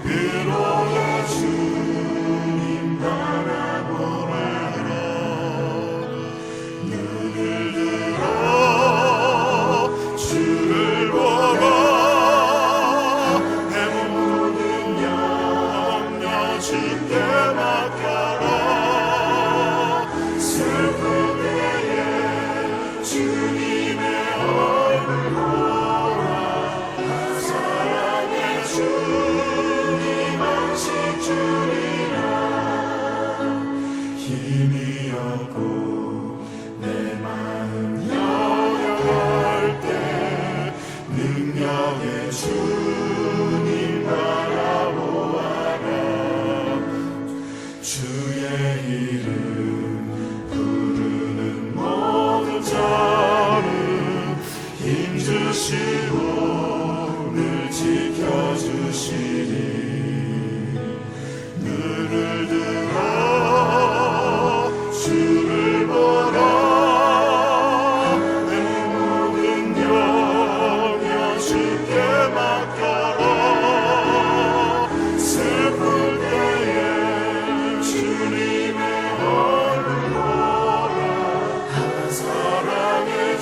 위로의 주님 바라보아라. 눈을 들어 주를 보라, 내 모든 염려 주께 맡겨라. 슬픈 때에 주님의 얼굴 보라, 사랑의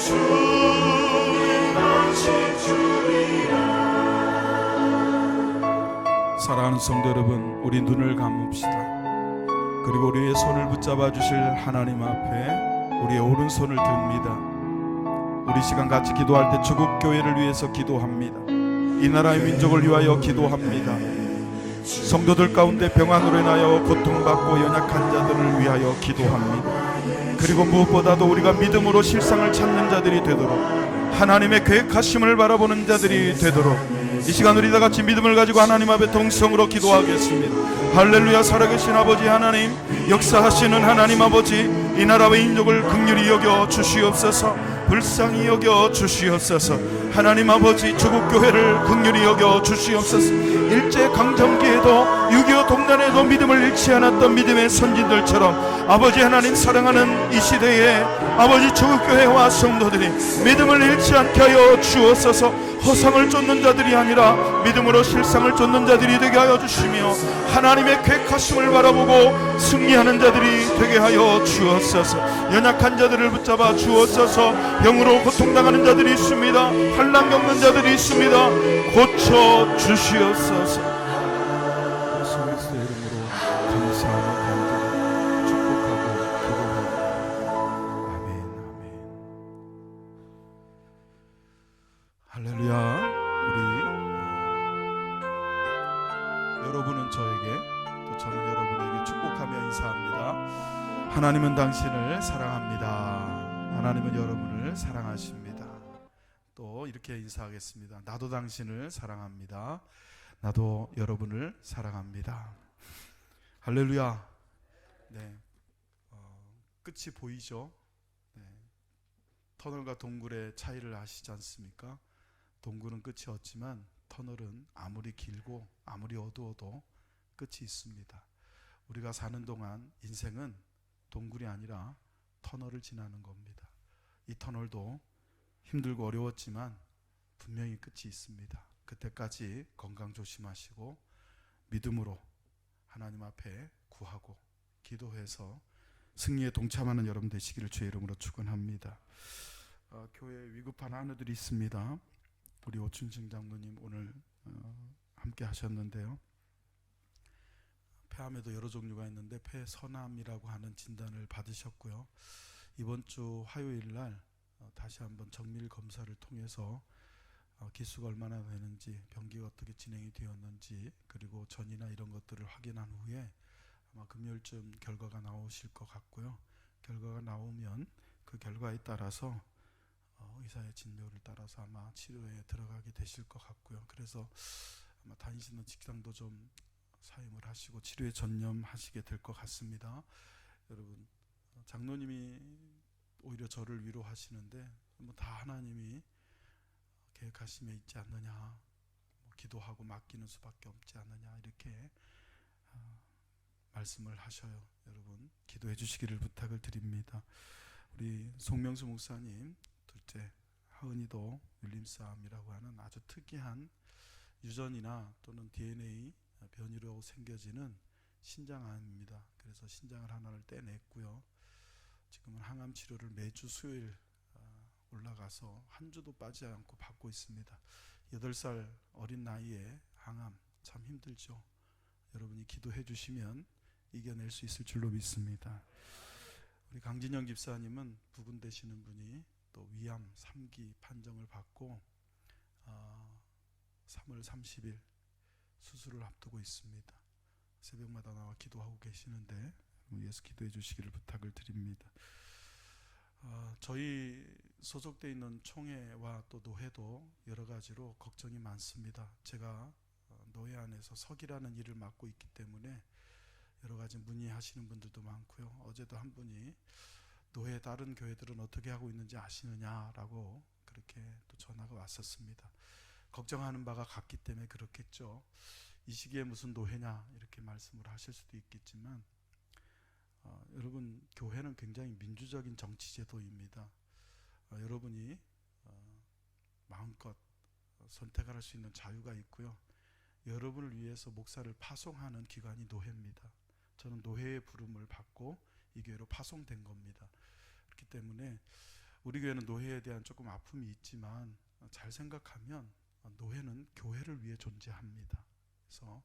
주님만 지키리라. 사랑하는 성도 여러분, 우리 눈을 감읍시다. 그리고 우리의 손을 붙잡아 주실 하나님 앞에 우리의 오른손을 듭니다. 우리 시간 같이 기도할 때 조국 교회를 위해서 기도합니다. 이 나라의 민족을 위하여 기도합니다. 성도들 가운데 병환으로 인하여 고통받고 연약한 자들을 위하여 기도합니다. 그리고 무엇보다도 우리가 믿음으로 실상을 찾는 자들이 되도록, 하나님의 계획하심을 바라보는 자들이 되도록 이 시간 우리 다 같이 믿음을 가지고 하나님 앞에 동성으로 기도하겠습니다. 할렐루야. 살아계신 아버지 하나님, 역사하시는 하나님 아버지, 이 나라와 인족을 긍휼히 여겨 주시옵소서. 불쌍히 여겨 주시옵소서. 하나님 아버지, 조국교회를 긍휼히 여겨 주시옵소서. 일제강점기에도 6.25 동단에도 믿음을 잃지 않았던 믿음의 선진들처럼 아버지 하나님, 사랑하는 이 시대에 아버지 조국교회와 성도들이 믿음을 잃지 않게 하여 주옵소서. 허상을 쫓는 자들이 아니라 믿음으로 실상을 쫓는 자들이 되게 하여 주시며, 하나님의 계획하심을 바라보고 승리하는 자들이 되게 하여 주옵소서. 연약한 자들을 붙잡아 주옵소서. 병으로 고통당하는 자들이 있습니다. 환난 겪는 자들이 있습니다. 고쳐 주시옵소서. 예수 그리스도의 이름으로 감사하며 간절히 축복하고 기도하고 아멘, 아멘. 할렐루야. 우리 여러분은 저에게, 또 저는 여러분에게 축복하며 인사합니다. 하나님은 당신을 사랑합니다. 하나님은 여러분을 사랑하십니다. 또 이렇게 인사하겠습니다. 나도 당신을 사랑합니다. 나도 여러분을 사랑합니다. 할렐루야. 네, 끝이 보이죠? 네. 터널과 동굴의 차이를 아시지 않습니까? 동굴은 끝이 없지만 터널은 아무리 길고 아무리 어두워도 끝이 있습니다. 우리가 사는 동안 인생은 동굴이 아니라 터널을 지나는 겁니다. 이 터널도 힘들고 어려웠지만 분명히 끝이 있습니다. 그때까지 건강 조심하시고 믿음으로 하나님 앞에 구하고 기도해서 승리에 동참하는 여러분 되시기를 주의 이름으로 축원합니다. 교회에 위급한 한우들이 있습니다. 우리 오춘승 장로님 오늘 함께 하셨는데요, 폐암에도 여러 종류가 있는데 폐선암이라고 하는 진단을 받으셨고요. 이번 주 화요일 날 다시 한번 정밀 검사를 통해서 기수가 얼마나 되는지, 병기가 어떻게 진행이 되었는지, 그리고 전이나 이런 것들을 확인한 후에 아마 금요일쯤 결과가 나오실 것 같고요. 결과가 나오면 그 결과에 따라서 의사의 진료를 따라서 아마 치료에 들어가게 되실 것 같고요. 그래서 아마 다니시는 직장도 좀 사임을 하시고 치료에 전념하시게 될 것 같습니다. 여러분, 장로님이 오히려 저를 위로하시는데 뭐 다 하나님이 계획하심에 있지 않느냐, 기도하고 맡기는 수밖에 없지 않느냐, 이렇게 말씀을 하셔요. 여러분 기도해 주시기를 부탁을 드립니다. 우리 송명수 목사님 둘째 하은이도 율림싸움이라고 하는 아주 특이한 유전이나 또는 DNA 변이로 생겨지는 신장암입니다. 그래서 신장을 하나를 떼냈고요. 지금은 항암 치료를 매주 수요일 올라가서 한 주도 빠지지 않고 받고 있습니다. 8살 어린 나이에 항암 참 힘들죠. 여러분이 기도해 주시면 이겨낼 수 있을 줄로 믿습니다. 우리 강진영 집사님은 부분 되시는 분이 또 위암 3기 판정을 받고 3월 30일 수술을 앞두고 있습니다. 새벽마다 나와 기도하고 계시는데 예수 기도해 주시기를 부탁을 드립니다. 저희 소속돼 있는 총회와 또 노회도 여러 가지로 걱정이 많습니다. 제가 노회 안에서 석이라는 일을 맡고 있기 때문에 여러 가지 문의하시는 분들도 많고요. 어제도 한 분이 노회 다른 교회들은 어떻게 하고 있는지 아시느냐라고 그렇게 또 전화가 왔었습니다. 걱정하는 바가 같기 때문에 그렇겠죠. 이 시기에 무슨 노회냐 이렇게 말씀을 하실 수도 있겠지만 여러분 교회는 굉장히 민주적인 정치제도입니다. 여러분이 마음껏 선택할 수 있는 자유가 있고요. 여러분을 위해서 목사를 파송하는 기관이 노회입니다. 저는 노회의 부름을 받고 이 교회로 파송된 겁니다. 그렇기 때문에 우리 교회는 노회에 대한 조금 아픔이 있지만 잘 생각하면 노회는 교회를 위해 존재합니다. 그래서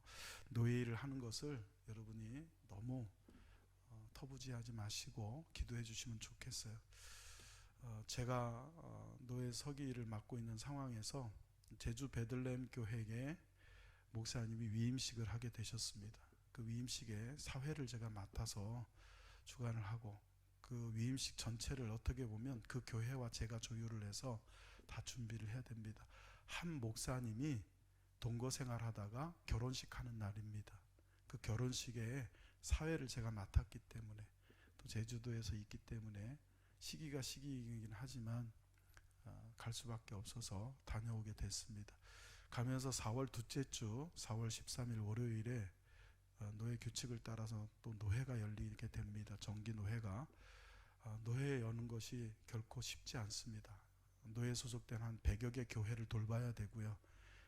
노회 일을 하는 것을 여러분이 너무 터부지하지 마시고 기도해 주시면 좋겠어요. 제가 노회 서기 일을 맡고 있는 상황에서 제주 베들레헴 교회에 목사님이 위임식을 하게 되셨습니다. 그 위임식에 사회를 제가 맡아서 주관을 하고 그 위임식 전체를 어떻게 보면 그 교회와 제가 조율을 해서 다 준비를 해야 됩니다. 한 목사님이 동거 생활하다가 결혼식 하는 날입니다. 그 결혼식에 사회를 제가 맡았기 때문에 또 제주도에서 있기 때문에 시기가 시기이긴 하지만 갈 수밖에 없어서 다녀오게 됐습니다. 가면서 4월 둘째 주 4월 13일 월요일에 노회 규칙을 따라서 또 노회가 열리게 됩니다. 정기 노회가 노회 여는 것이 결코 쉽지 않습니다. 노회 소속된 한 100여 개 교회를 돌봐야 되고요.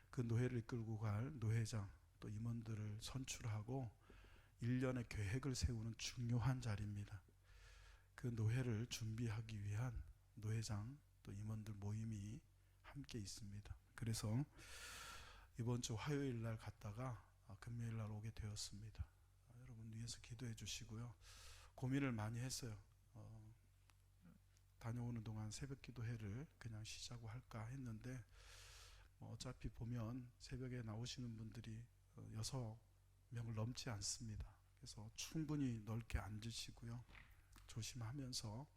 그 노회를 이끌고 갈 노회장 또 임원들을 선출하고 1년의 계획을 세우는 중요한 자리입니다. 그 노회를 준비하기 위한 노회장 또 임원들 모임이 함께 있습니다. 그래서 이번 주 화요일 날 갔다가 금요일 날 오게 되었습니다. 여러분 위해서 기도해 주시고요. 고민을 많이 했어요. 다녀오는 동안 새벽 기도회를 그냥 쉬자고 할까 했는데 어차피 보면 새벽에 나오시는 분들이 6명을 넘지 않습니다. 그래서 충분히 넓게 앉으시고요. 조심하면서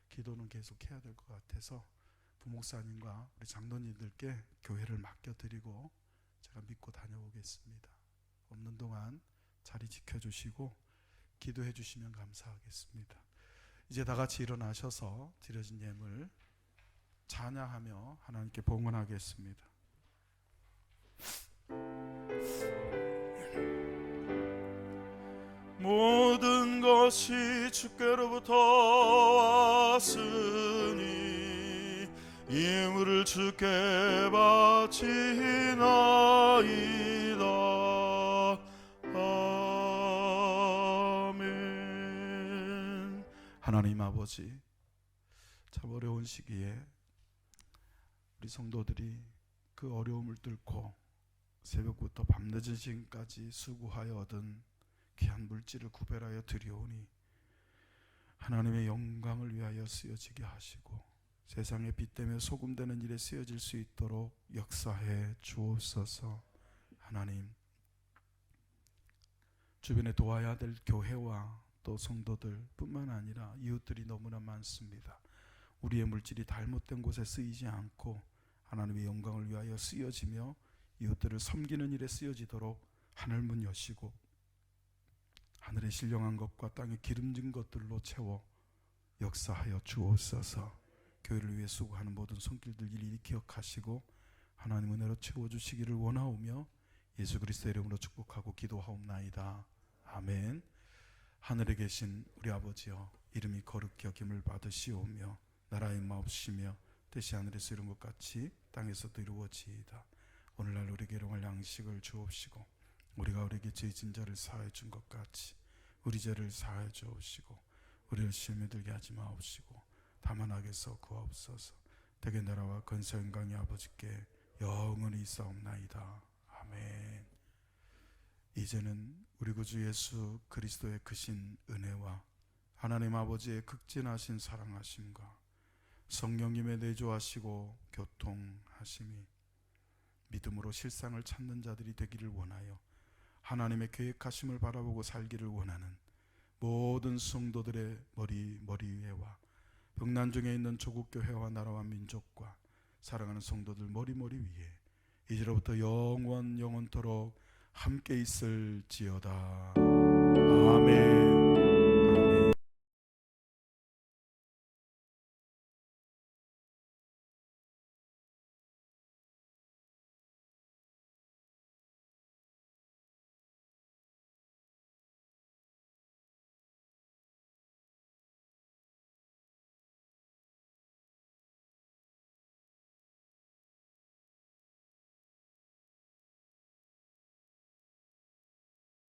기도는 계속 해야 될 것 같아서 부목사님과 우리 장로님들께 교회를 맡겨드리고 제가 믿고 다녀오겠습니다. 없는 동안 자리 지켜주시고 기도해 주시면 감사하겠습니다. 이제 다 같이 일어나셔서 드려진 예물 찬양하며 하나님께 봉헌하겠습니다. 모든 것이 주께로부터 왔으니 예물을 주께 바치나이다. 아멘. 하나님 아버지, 참 어려운 시기에 우리 성도들이 그 어려움을 뚫고 새벽부터 밤늦은 시간까지 수고하여 얻은 귀한 물질을 구별하여 드리오니 하나님의 영광을 위하여 쓰여지게 하시고 세상의 빛 때문에 소금되는 일에 쓰여질 수 있도록 역사해 주옵소서. 하나님, 주변에 도와야 될 교회와 또 성도들 뿐만 아니라 이웃들이 너무나 많습니다. 우리의 물질이 잘못된 곳에 쓰이지 않고 하나님의 영광을 위하여 쓰여지며 이웃들을 섬기는 일에 쓰여지도록 하늘문 여시고 하늘의 신령한 것과 땅에 기름진 것들로 채워 역사하여 주옵소서. 교회를 위해 수고하는 모든 손길들 일일이 기억하시고 하나님 은혜로 채워주시기를 원하오며 예수 그리스도의 이름으로 축복하고 기도하옵나이다. 아멘. 하늘에 계신 우리 아버지여, 이름이 거룩히 여김을 받으시오며 나라의 마옵시며 뜻이 하늘에서 이룬 것 같이 땅에서도 이루어지이다. 오늘날 우리에게 일용할 양식을 주옵시고 우리가 우리에게 죄 진 자를 사하여 준 것 같이 우리 죄를 사하여 주옵시고 우리를 시험에 들게 하지 마옵시고 다만 악에서 구하옵소서. 대개 나라와 권세 영광이 아버지께 영원히 있사옵나이다. 아멘. 이제는 우리 구주 예수 그리스도의 크신 은혜와 하나님 아버지의 극진하신 사랑하심과 성령님의 내조하시고 교통하심이 믿음으로 실상을 찾는 자들이 되기를 원하여 하나님의 계획하심을 바라보고 살기를 원하는 모든 성도들의 머리 위에와 병난 중에 있는 조국교회와 나라와 민족과 사랑하는 성도들 머리 위에 이제로부터 영원토록 함께 있을지어다. 아멘.